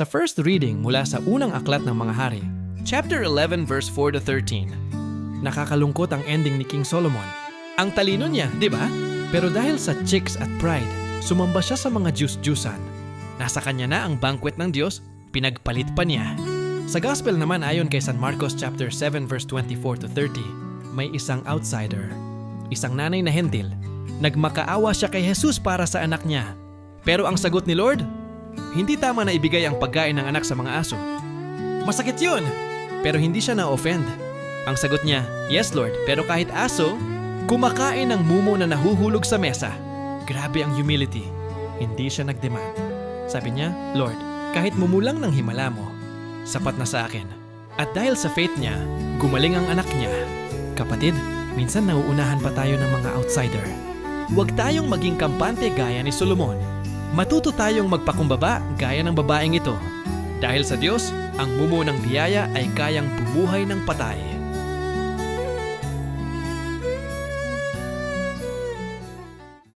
Sa first reading mula sa unang aklat ng mga hari, chapter 11 verse 4 to 13. Nakakalungkot ang ending ni King Solomon. Ang talino niya, di ba? Pero dahil sa chicks at pride, sumamba siya sa mga Diyos-Diyusan. Nasa kanya na ang banquet ng Diyos, pinagpalit pa niya. Sa gospel naman ayon kay San Marcos chapter 7 verse 24 to 30, may isang outsider, isang nanay na hentil. Nagmakaawa siya kay Jesus para sa anak niya. Pero ang sagot ni Lord, hindi tama na ibigay ang pagkain ng anak sa mga aso. Masakit yun! Pero hindi siya na-offend. Ang sagot niya, yes Lord, pero kahit aso, kumakain ng mumo na nahuhulog sa mesa. Grabe ang humility. Hindi siya nagdemand. Sabi niya, Lord, kahit mumulang ng himala mo, sapat na sa akin. At dahil sa faith niya, gumaling ang anak niya. Kapatid, minsan nauunahan pa tayo ng mga outsider. Huwag tayong maging kampante gaya ni Solomon. Matuto tayong magpakumbaba gaya ng babaeng ito. Dahil sa Diyos, ang mumo ng biyaya ay kayang bumuhay ng patay.